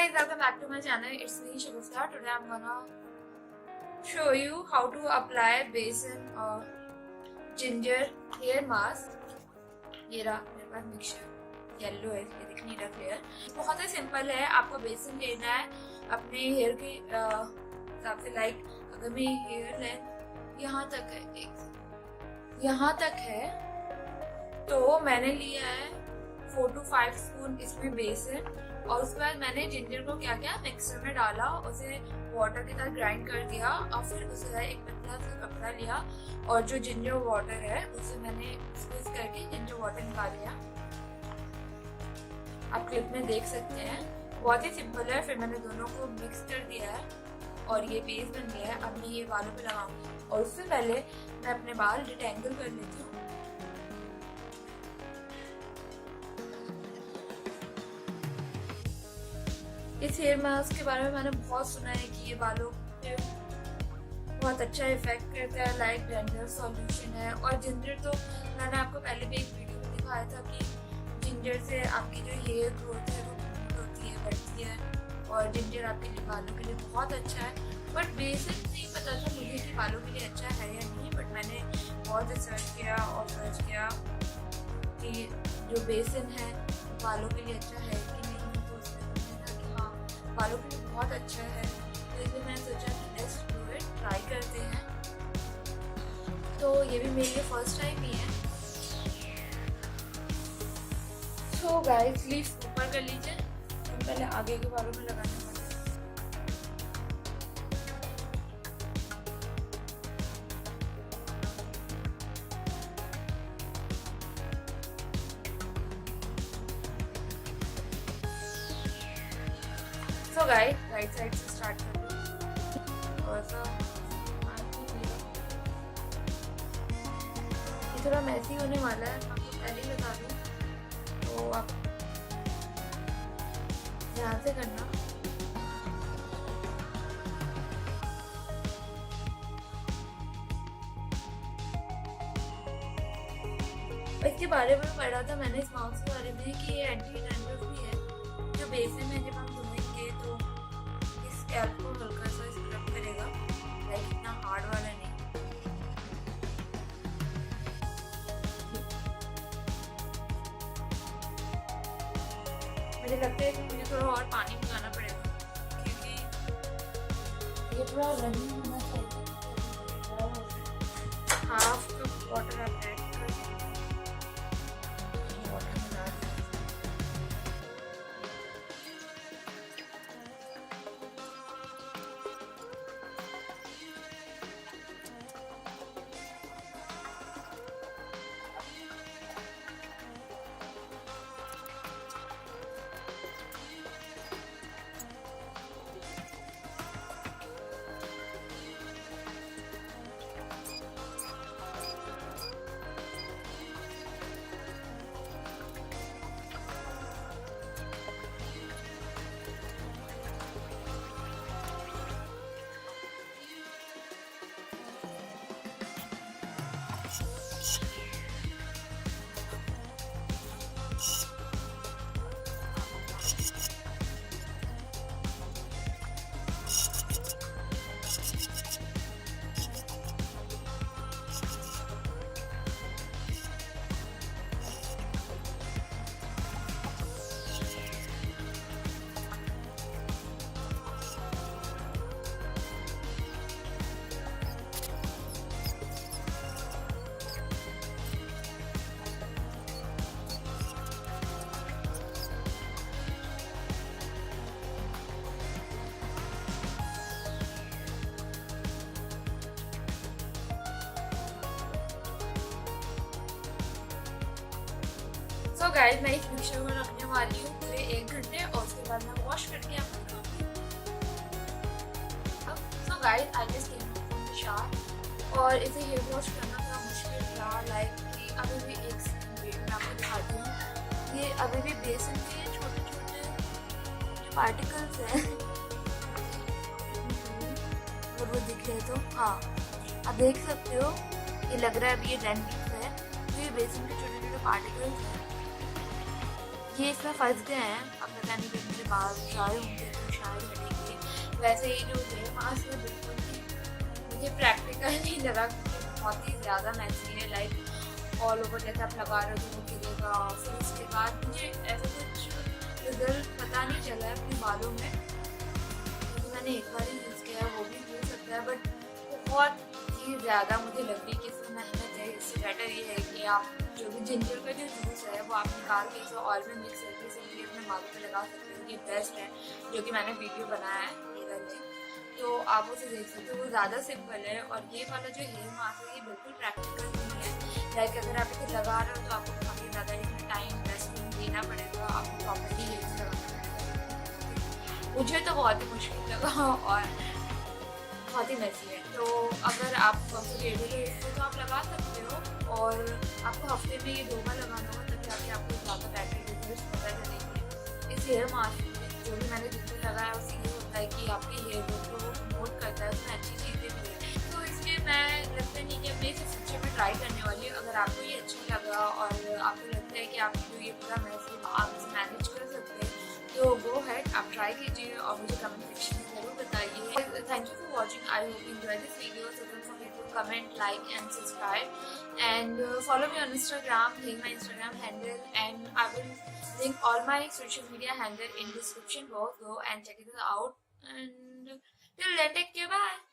guys, welcome back to my channel. It's me Shagufta. Today I'm gonna show you how to apply besan और ginger hair mask. ये रहा मेरे पास mixture yellow है, ये दिख नहीं रहा क्लियर। बहुत ही सिंपल है। आपको बेसन लेना है अपने हेयर के हिसाब से। लाइक अगर मेरी हेयर लेंथ यहाँ तक है, यहाँ तक है, तो मैंने लिया है 4 to 5 स्पून इसमें बेसन। और उसके बाद मैंने जिंजर को क्या किया, मिक्सर में डाला, उसे वाटर के साथ ग्राइंड कर दिया और फिर उसके एक पतला सा कपड़ा लिया और जो जिंजर वाटर है उसे मैंने स्क्वीज करके जिंजर वाटर निकाल लिया। आप क्लिप में देख सकते हैं, बहुत ही सिंपल है। फिर मैंने दोनों को मिक्स कर दिया है और ये पेस्ट बन गया है। अब मैं ये बालों पे लगाऊंगी और उससे पहले मैं अपने बाल डिटेंगल कर लेती हूँ। इस हेयर मास्क के बारे में मैंने बहुत सुना है कि ये बालों पे बहुत अच्छा इफेक्ट करता है, लाइक डैंड्रफ सॉल्यूशन है। और जिंजर तो मैंने आपको पहले भी एक वीडियो में दिखाया था कि जिंजर से आपकी जो हेयर ग्रोथ है वो प्रमोट होती है, बढ़ती है। और जिंजर आपके लिए बालों के लिए बहुत अच्छा है। बट बेसिक नहीं पता था मुझे कि बालों के लिए अच्छा है या नहीं। बट मैंने बहुत रिसर्च किया और सर्च किया कि जो बेसन है बालों के लिए अच्छा है कि नहीं। तो उसमें बालों के लिए बहुत अच्छा है, तो इसलिए मैंने सोचा कि लेट्स डू इट, ट्राई करते हैं। तो ये भी मेरे लिए फर्स्ट टाइम ही है। सो गाइस, लीफ ऊपर कर लीजिए, हम पहले आगे के बालों में लगाने वाले हैं। So guys, राइट साइड से स्टार्ट करें और सा ये थोड़ा मैसी होने वाला है, आपको पहले ही बता दूं। तो आप ध्यान से करना। इसके बारे में पढ़ा था मैंने इस मास्क के बारे में कि ये एंटी डैंड्रफ भी है। जो बेसन है जब हम धोएंगे तो इस स्कैल्प को हल्का सा स्क्रब करेगा, लाइक इतना हार्ड वाला नहीं। मुझे लगता है कि मुझे थोड़ा और पानी मिलाना पड़ेगा क्योंकि ये थोड़ा रनी होना चाहिए। हाफ कप वाटर आप ऐड कर वाटर मिला दें। तो गाइस, मैं इस मिक्सचर को रखने वाली हूँ पूरे 1 घंटे और उसके बाद मैं वॉश करके आपको दिखाऊंगी। So guys, I just came from the shower और इसे हेयर वॉश करना थोड़ा मुश्किल था। लाइक कि अभी भी एक सेकंड मैं आपको दिखाती हूँ। ये अभी भी बेसन के छोटे छोटे जो पार्टिकल्स हैं अगर वो दिख रहे तो हाँ, आप देख सकते हो, ये लग रहा है अभी ये डैंड्रफ है। तो ये बेसन के छोटे छोटे पार्टिकल्स हैं। ये इसमें फंस गए हैं। अब पता नहीं कि मुझे बाल ड्राई होंगे तो शायद हटेंगे। वैसे ही जो हेयर मास्क है बिल्कुल भी मुझे प्रैक्टिकल नहीं लगा, क्योंकि बहुत ही ज़्यादा मैसी है। लाइक ऑल ओवर जैसे आप लगा रहे हो तो वो गिरेगा। फिर उसके बाद मुझे ऐसा कुछ रिजल्ट पता नहीं चला है अपने बालों में, क्योंकि मैंने एक बार ही यूज़ किया है, वो भी हो सकता है। बट बहुत ही ज़्यादा मुझे लग रही है कि इसमें मेहनत है। इससे बेटर ये है कि आप जो भी जिंजर का जो जूस है वो आप निकाल के इसे ऑयल में मिक्स करके सिंपली अपने बालों पे लगा सकते हो। ये बेस्ट है, जो कि मैंने वीडियो बनाया है मेरा लिए, तो आप उसे देख सकते हो। वो ज़्यादा सिंपल है। और ये वाला जो हेयर मास्क है ये बिल्कुल प्रैक्टिकल नहीं है। लाइक अगर आप इसे लगा रहे हो तो आपको काफ़ी ज़्यादा इसमें टाइम इन्वेस्टमेंट देना पड़ेगा, आपको प्रॉपर्ली हेयर लगाना पड़ेगा। मुझे तो बहुत ही मुश्किल लगा और बहुत ही मैसी है। तो अगर आप रेगुलर इसको तो आप लगा सकते हो, और आपको हफ्ते में ये 2 बार लगाना होगा, तभी आके आपको ज़्यादा बेटर रिजल्ट पता चलेंगे। इस हेयर मास्क में जो भी मैंने जिसमें लगाया है उससे ये होता है कि आपके हेयर ग्रोथ को वो प्रमोट करता है, उसमें अच्छी चीज़ें भी है। तो इसलिए मैं लगता नहीं कि मैं इसे सच्चे में ट्राई करने वाली हूँ। अगर आपको ये अच्छा लगा और आपको लगता है कि आप जो ये पूरा मैस आप इसे मैनेज कर सकते हैं, तो गो हैड, आप ट्राई कीजिए और मुझे कमेंट सेक्शन में ज़रूर बताइए। Thank you for watching. I hope you enjoyed this video. So don't forget to comment, like, and subscribe. And follow me on Instagram. Link my Instagram handle, and I will link all my social media handle in description box. Go and check it out. And till then, take care. Bye.